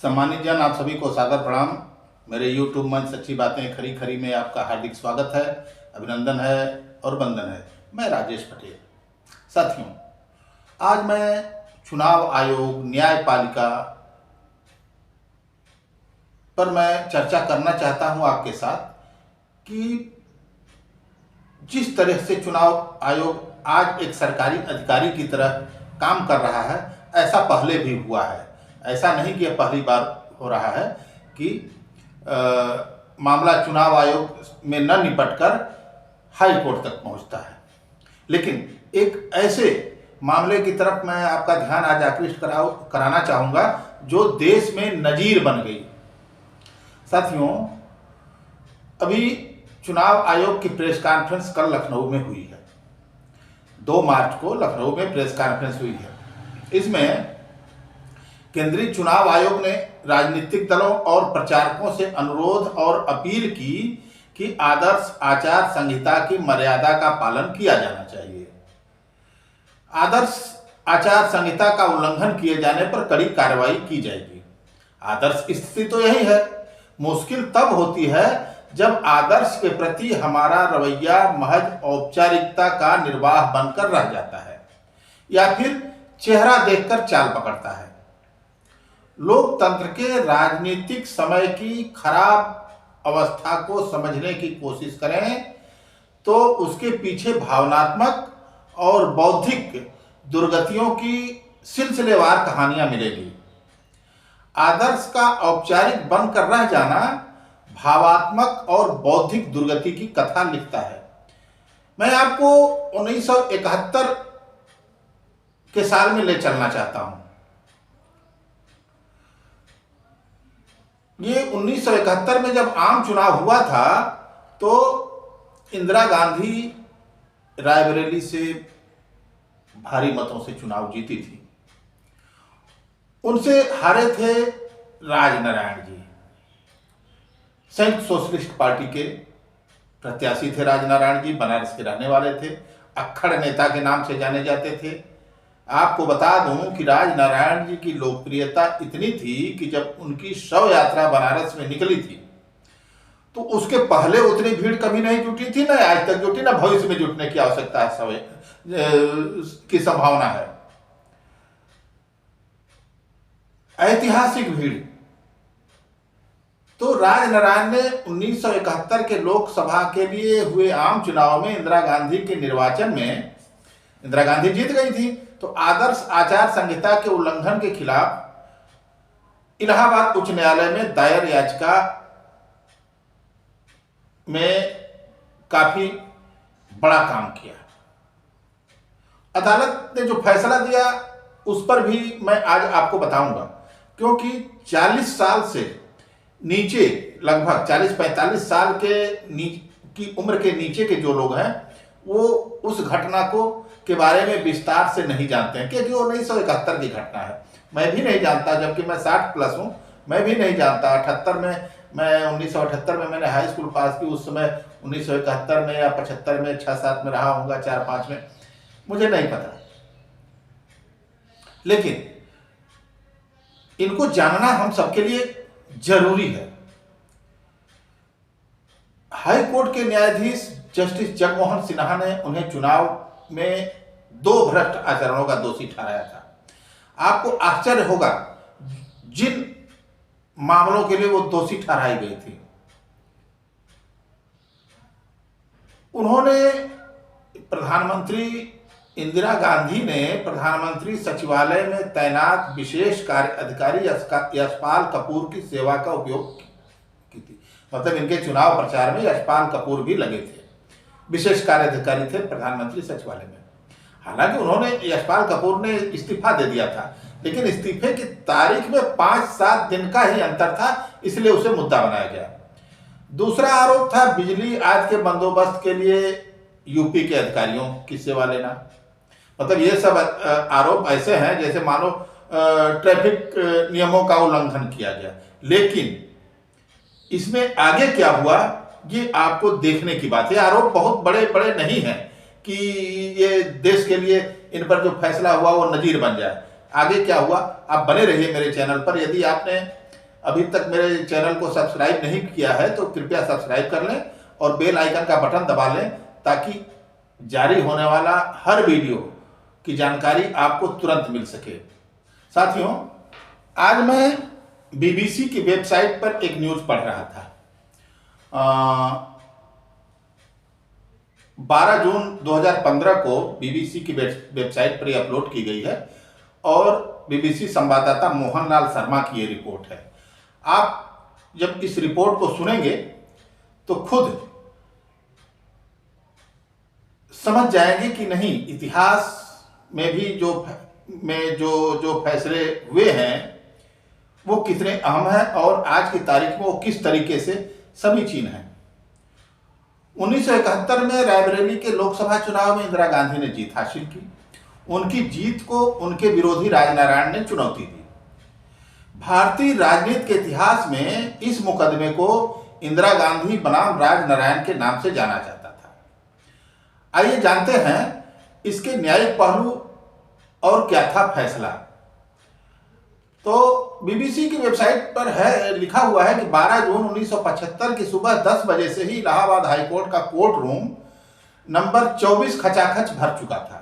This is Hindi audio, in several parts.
सम्मानित जन, आप सभी को सादर प्रणाम। मेरे YouTube मंच सच्ची बातें खरी खरी में आपका हार्दिक स्वागत है, अभिनंदन है और वंदन है। मैं राजेश पटेल। साथियों, आज मैं चुनाव आयोग, न्यायपालिका पर मैं चर्चा करना चाहता हूं आपके साथ कि जिस तरह से चुनाव आयोग आज एक सरकारी अधिकारी की तरह काम कर रहा है, ऐसा पहले भी हुआ है। ऐसा नहीं कि यह पहली बार हो रहा है कि मामला चुनाव आयोग में न निपटकर हाई कोर्ट तक पहुंचता है। लेकिन एक ऐसे मामले की तरफ मैं आपका ध्यान आज आकृष्ट कराना चाहूँगा जो देश में नजीर बन गई। साथियों, अभी चुनाव आयोग की प्रेस कॉन्फ्रेंस कल लखनऊ में हुई है। 2 मार्च को लखनऊ में प्रेस कॉन्फ्रेंस हुई है। इसमें केंद्रीय चुनाव आयोग ने राजनीतिक दलों और प्रचारकों से अनुरोध और अपील की कि आदर्श आचार संहिता की मर्यादा का पालन किया जाना चाहिए। आदर्श आचार संहिता का उल्लंघन किए जाने पर कड़ी कार्रवाई की जाएगी। आदर्श स्थिति तो यही है। मुश्किल तब होती है जब आदर्श के प्रति हमारा रवैया महज औपचारिकता का निर्वाह बनकर रह जाता है या फिर चेहरा देखकर चाल पकड़ता है। लोकतंत्र के राजनीतिक समय की खराब अवस्था को समझने की कोशिश करें तो उसके पीछे भावनात्मक और बौद्धिक दुर्गतियों की सिलसिलेवार कहानियां मिलेगी। आदर्श का औपचारिक बनकर रह जाना भावात्मक और बौद्धिक दुर्गति की कथा लिखता है। मैं आपको 1971 के साल में ले चलना चाहता हूं। ये 1971 में जब आम चुनाव हुआ था तो इंदिरा गांधी रायबरेली से भारी मतों से चुनाव जीती थी। उनसे हारे थे राजनारायण जी। संयुक्त सोशलिस्ट पार्टी के प्रत्याशी थे राजनारायण जी। बनारस के रहने वाले थे। अक्खड़ नेता के नाम से जाने जाते थे। आपको बता दूं कि राजनारायण जी की लोकप्रियता इतनी थी कि जब उनकी शव यात्रा बनारस में निकली थी तो उसके पहले उतनी भीड़ कभी नहीं जुटी थी, ना आज तक जुटी, ना भविष्य में जुटने की आवश्यकता है, की संभावना है। ऐतिहासिक भीड़। तो राजनारायण ने 1971 के लोकसभा के लिए हुए आम चुनाव में इंदिरा गांधी के निर्वाचन में इंदिरा गांधी जीत गई थी। तो आदर्श आचार संहिता के उल्लंघन के खिलाफ इलाहाबाद उच्च न्यायालय में दायर याचिका में काफी बड़ा काम किया। अदालत ने जो फैसला दिया उस पर भी मैं आज आपको बताऊंगा, क्योंकि 40 साल से नीचे, लगभग 40-45 साल की उम्र के नीचे के जो लोग हैं वो उस घटना के बारे में विस्तार से नहीं जानते हैं, क्योंकि वो 1971 की घटना है। मैं भी नहीं जानता, जबकि मैं 60 प्लस हूँ। मैं भी नहीं जानता। 1978 में मैंने हाई स्कूल पास की। उस समय 1971 में या 75 में 6-7 में रहा होऊंगा, 4-5 में, मुझे नहीं पता। लेकिन इनको जानना हम सबके लिए जरूरी है। हाई कोर्ट के न्यायाधीश जस्टिस जगमोहन सिन्हा ने उन्हें चुनाव में 2 भ्रष्ट आचरणों का दोषी ठहराया था। आपको आश्चर्य होगा जिन मामलों के लिए वो दोषी ठहराई गई थी। उन्होंने प्रधानमंत्री इंदिरा गांधी ने प्रधानमंत्री सचिवालय में तैनात विशेष कार्य अधिकारी यशपाल कपूर की सेवा का उपयोग की थी। मतलब इनके चुनाव प्रचार में यशपाल कपूर भी लगे थे। विशेष कार्य अधिकारी थे प्रधानमंत्री सचिवालय में। हालांकि उन्होंने, यशपाल कपूर ने इस्तीफा दे दिया था, लेकिन इस्तीफे की तारीख में 5-7 दिन का ही अंतर था, इसलिए उसे मुद्दा बनाया गया। दूसरा आरोप था बिजली आदि के बंदोबस्त के लिए यूपी के अधिकारियों की सेवा लेना। मतलब ये सब आरोप ऐसे हैं जैसे मानो ट्रैफिक नियमों का उल्लंघन किया गया। लेकिन इसमें आगे क्या हुआ ये आपको देखने की बात है। आरोप बहुत बड़े बड़े नहीं हैं कि ये देश के लिए इन पर जो फैसला हुआ वो नजीर बन जाए। आगे क्या हुआ आप बने रहिए मेरे चैनल पर। यदि आपने अभी तक मेरे चैनल को सब्सक्राइब नहीं किया है तो कृपया सब्सक्राइब कर लें और बेल आइकन का बटन दबा लें, ताकि जारी होने वाला हर वीडियो की जानकारी आपको तुरंत मिल सके। साथियों, आज मैं बीबीसी की वेबसाइट पर एक न्यूज़ पढ़ रहा था। 12 जून 2015 को बीबीसी की वेबसाइट पर यह अपलोड की गई है और बीबीसी संवाददाता मोहनलाल शर्मा की ये रिपोर्ट है। आप जब इस रिपोर्ट को सुनेंगे तो खुद समझ जाएंगे कि नहीं, इतिहास में भी जो फैसले हुए हैं वो कितने अहम हैं और आज की तारीख में वो किस तरीके से समीचीन हैं। 1971 में रायबरेली के लोकसभा चुनाव में इंदिरा गांधी ने जीत हासिल की। उनकी जीत को उनके विरोधी राजनारायण ने चुनौती दी। भारतीय राजनीति के इतिहास में इस मुकदमे को इंदिरा गांधी बनाम राजनारायण के नाम से जाना जाता था। आइए जानते हैं इसके न्यायिक पहलू और क्या था फैसला। तो बीबीसी की वेबसाइट पर है, लिखा हुआ है कि 12 जून 1975 की सुबह 10 बजे से ही इलाहाबाद हाईकोर्ट का कोर्ट रूम नंबर 24 खचाखच भर चुका था।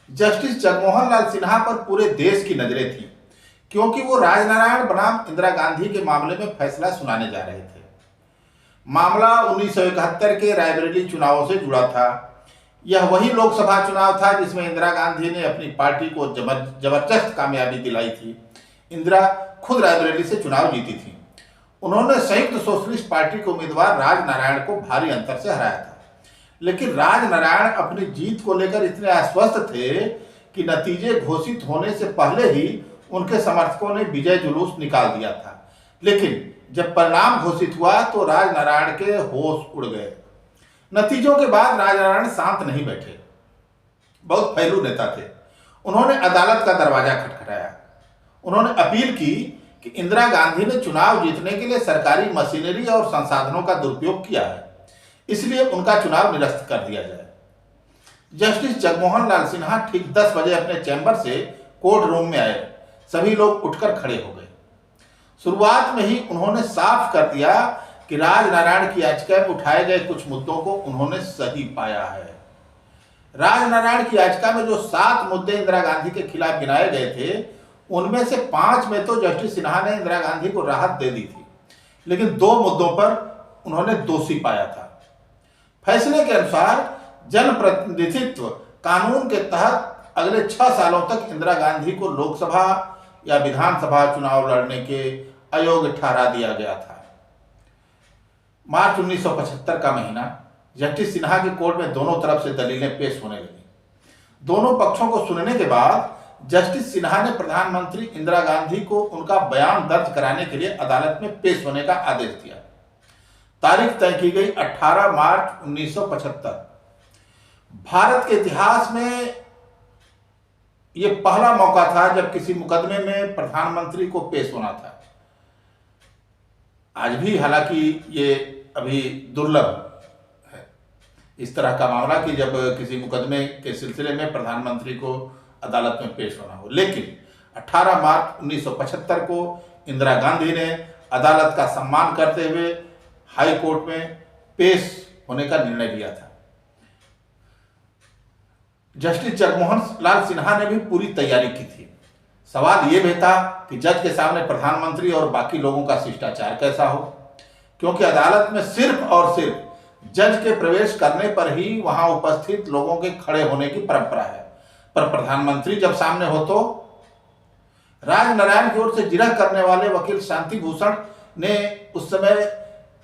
जस्टिस जगमोहन लाल सिन्हा पर पूरे देश की नजरें थीं, क्योंकि वो राजनारायण बनाम इंदिरा गांधी के मामले में फैसला सुनाने जा रहे थे। मामला 1971 के रायबरेली चुनावों से जुड़ा था। यह वही लोकसभा चुनाव था जिसमें इंदिरा गांधी ने अपनी पार्टी को जबरदस्त कामयाबी दिलाई थी। इंदिरा खुद रायबरेली से चुनाव जीती थी। उन्होंने संयुक्त सोशलिस्ट पार्टी के उम्मीदवार राजनारायण को भारी अंतर से हराया था, लेकिन राजनारायण अपनी जीत को लेकर इतने आश्वस्त थे कि नतीजे घोषित होने से पहले ही उनके समर्थकों ने विजय जुलूस निकाल दिया था। लेकिन जब परिणाम घोषित हुआ तो राजनारायण के होश उड़ गए। नतीजों के बाद राजनारायण शांत नहीं बैठे, बहुत फैलू नेता थे। उन्होंने अदालत का दरवाजा खटखटाया। उन्होंने अपील की कि इंदिरा गांधी ने चुनाव जीतने के लिए सरकारी मशीनरी और संसाधनों का दुरुपयोग किया है, इसलिए उनका चुनाव निरस्त कर दिया जाए। जस्टिस जगमोहन लाल सिन्हा ठीक 10 बजे अपने चैम्बर से कोर्ट रूम में आए। सभी लोग उठकर खड़े हो गए। शुरुआत में ही उन्होंने साफ कर दिया कि राजनारायण की याचिका में उठाए गए कुछ मुद्दों को उन्होंने सही पाया है। राजनारायण की याचिका में जो 7 मुद्दे इंदिरा गांधी के खिलाफ गिनाए गए थे, उनमें से 5 में तो जस्टिस सिन्हा ने इंदिरा गांधी को राहत दे दी थी, लेकिन 2 मुद्दों पर उन्होंने दोषी पाया था। फैसले के अनुसार जनप्रतिनिधित्व कानून के तहत अगले 6 सालों तक इंदिरा गांधी को लोकसभा या विधानसभा चुनाव लड़ने के अयोग्य ठहरा दिया गया था। मार्च 1975 का महीना, जस्टिस सिन्हा के कोर्ट में दोनों तरफ से दलीलें पेश होने लगी। दोनों पक्षों को सुनने के बाद जस्टिस सिन्हा ने प्रधानमंत्री इंदिरा गांधी को उनका बयान दर्ज कराने के लिए अदालत में पेश होने का आदेश दिया। तारीख तय की गई 18 मार्च 1975। भारत के इतिहास में यह पहला मौका था जब किसी मुकदमे में प्रधानमंत्री को पेश होना था। आज भी हालांकि ये अभी दुर्लभ है इस तरह का मामला कि जब किसी मुकदमे के सिलसिले में प्रधानमंत्री को अदालत में पेश होना हो, लेकिन 18 मार्च 1975 को इंदिरा गांधी ने अदालत का सम्मान करते हुए हाई कोर्ट में पेश होने का निर्णय लिया था। जस्टिस जगमोहन लाल सिन्हा ने भी पूरी तैयारी की थी। सवाल यह भी था कि जज के सामने प्रधानमंत्री और बाकी लोगों का शिष्टाचार कैसा हो, क्योंकि अदालत में सिर्फ और सिर्फ जज के प्रवेश करने पर ही वहां उपस्थित लोगों के खड़े होने की परंपरा है, पर प्रधानमंत्री जब सामने हो तो। राजनारायण की ओर से जिरह करने वाले वकील शांति भूषण ने उस समय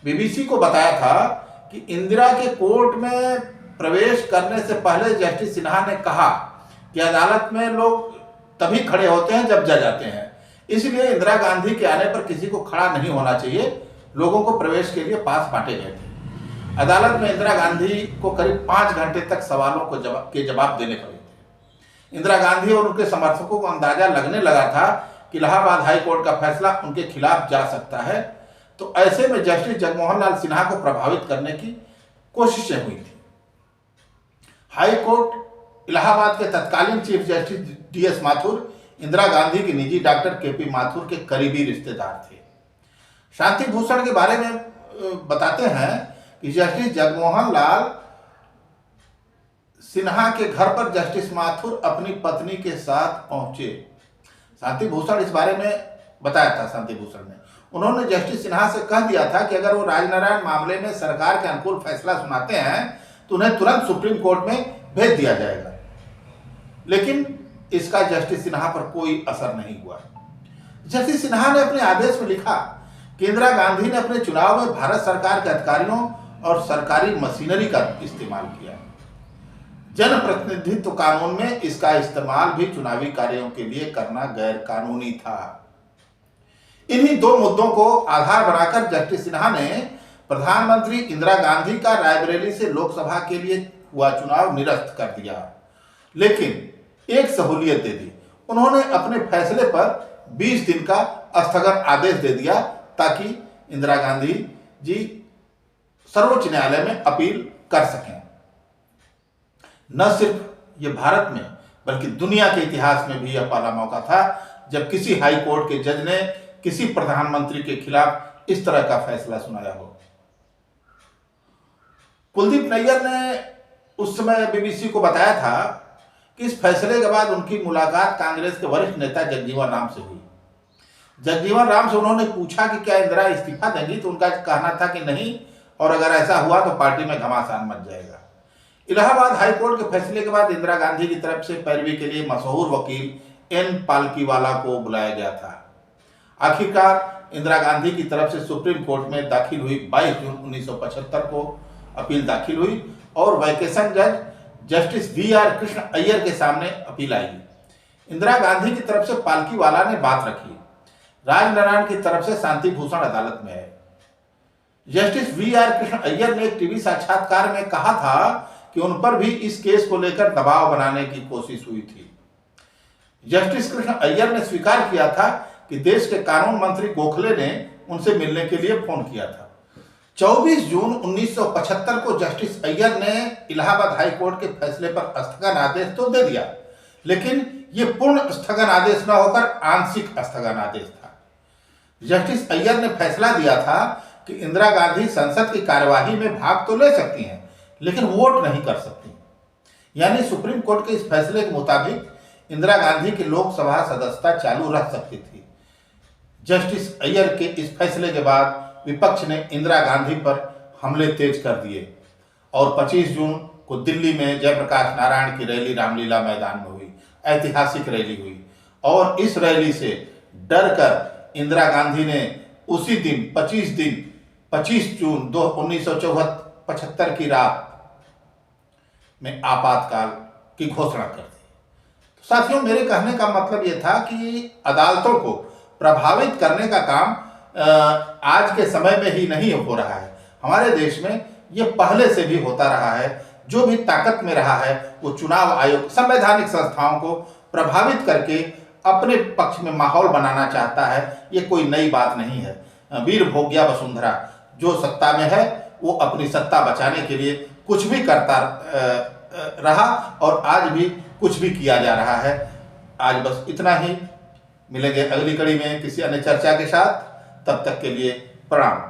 बीबीसी को बताया था कि इंदिरा के कोर्ट में प्रवेश करने से पहले जस्टिस सिन्हा ने कहा कि अदालत में लोग तभी खड़े होते हैं जब जज आते हैं, इसलिए इंदिरा गांधी के आने पर किसी को खड़ा नहीं होना चाहिए। लोगों को प्रवेश के लिए पास बांटे गए थे। अदालत में इंदिरा गांधी को करीब 5 घंटे तक सवालों को जवाब देने पड़े थे। इंदिरा गांधी और उनके समर्थकों को अंदाजा लगने लगा था कि इलाहाबाद हाई कोर्ट का फैसला उनके खिलाफ जा सकता है, तो ऐसे में जस्टिस जगमोहन लाल सिन्हा को प्रभावित करने की कोशिशें हुई थी। हाई कोर्ट इलाहाबाद के तत्कालीन chief justice DS Mathur Indira Gandhi के निजी डॉक्टर KP माथुर के करीबी रिश्तेदार थे। शांति भूषण के बारे में बताते हैं कि जस्टिस जगमोहन लाल सिन्हा के घर पर जस्टिस माथुर अपनी पत्नी के साथ पहुंचे। शांति भूषण इस बारे में बताया था। शांति भूषण ने उन्होंने जस्टिस सिन्हा से कह दिया था कि अगर वो राजनारायण मामले में सरकार के अनुकूल फैसला सुनाते हैं तो उन्हें तुरंत सुप्रीम कोर्ट में भेज दिया जाएगा। लेकिन इसका जस्टिस सिन्हा पर कोई असर नहीं हुआ। जस्टिस सिन्हा ने अपने आदेश में लिखा कि इंदिरा गांधी ने अपने चुनाव में भारत सरकार के अधिकारियों और सरकारी मशीनरी का इस्तेमाल किया। जनप्रतिनिधित्व कानून में इसका इस्तेमाल भी चुनावी कार्यों के लिए करना गैर कानूनी था। इन्हीं दो मुद्दों को आधार बनाकर जस्टिस सिन्हा ने प्रधानमंत्री इंदिरा गांधी का रायबरेली से लोकसभा के लिए हुआ चुनाव निरस्त कर दिया। लेकिन एक सहूलियत दे दी, उन्होंने अपने फैसले पर 20 दिन का स्थगन आदेश दे दिया ताकि इंदिरा गांधी जी सर्वोच्च न्यायालय में अपील कर सकें। न सिर्फ ये भारत में बल्कि दुनिया के इतिहास में भी यह पहला मौका था जब किसी हाई कोर्ट के जज ने किसी प्रधानमंत्री के खिलाफ इस तरह का फैसला सुनाया हो। कुलदीप नैयर ने उस समय बीबीसी को बताया था कि इस फैसले के बाद उनकी मुलाकात कांग्रेस के वरिष्ठ नेता जगजीवन राम से हुई। जगजीवन राम से उन्होंने पूछा कि क्या इंदिरा इस्तीफा देंगी, तो उनका कहना था कि नहीं, और अगर ऐसा हुआ तो पार्टी में घमासान मच जाएगा। इलाहाबाद हाई कोर्ट के फैसले के बाद इंदिरा गांधी की तरफ से पैरवी के लिए मशहूर वकील एन पालकीवाला को बुलाया गया था। आखिरकार इंदिरा गांधी की तरफ से सुप्रीम कोर्ट में दाखिल हुई 22 जून 1975 को अपील दाखिल हुई और वैकेशन जज जस्टिस वी.आर. कृष्ण अय्यर के सामने अपील आई। इंदिरा गांधी की तरफ से पालकीवाला ने बात रखी, राजनारायण की तरफ से शांति भूषण अदालत में है। Justice VR. कृष्ण अय्यर ने एक टीवी साक्षात्कार में कहा था कि उन पर भी इस केस को लेकर दबाव बनाने की कोशिश हुई थी। जस्टिस कृष्ण अय्यर ने स्वीकार किया था कि देश के कानून मंत्री गोखले ने उनसे मिलने के लिए फोन किया था। 24 जून 1975 को जस्टिस अय्यर ने इलाहाबाद हाई कोर्ट के फैसले पर स्थगन आदेश तो दे दिया, लेकिन यह पूर्ण स्थगन आदेश न होकर आंशिक स्थगन आदेश था। जस्टिस अय्यर ने फैसला दिया था कि इंदिरा गांधी संसद की कार्यवाही में भाग तो ले सकती हैं, लेकिन वोट नहीं कर सकती। यानी सुप्रीम कोर्ट के इस फैसले के मुताबिक इंदिरा गांधी की लोकसभा सदस्यता चालू रह सकती थी। जस्टिस अय्यर के इस फैसले के बाद विपक्ष ने इंदिरा गांधी पर हमले तेज कर दिए और 25 जून को दिल्ली में जयप्रकाश नारायण की रैली रामलीला मैदान में हुई। ऐतिहासिक रैली हुई और इस रैली से डर कर इंदिरा गांधी ने उसी दिन 25 जून 1975 की रात में आपातकाल की घोषणा कर दी। तो साथियों, मेरे कहने का मतलब यह था कि अदालतों को प्रभावित करने का काम आज के समय में ही नहीं हो रहा है। हमारे देश में ये पहले से भी होता रहा है। जो भी ताकत में रहा है वो चुनाव आयोग संवैधानिक संस्थाओं को प्रभावित करके अपने पक्ष में माहौल बनाना चाहता है। ये कोई नई बात नहीं है। वीर भोग्या वसुंधरा जो सत्ता में है वो अपनी सत्ता बचाने के लिए कुछ भी करता रहा और आज भी कुछ भी किया जा रहा है। आज बस इतना ही। मिलेंगे अगली कड़ी में किसी अन्य चर्चा के साथ। तब तक के लिए प्रणाम।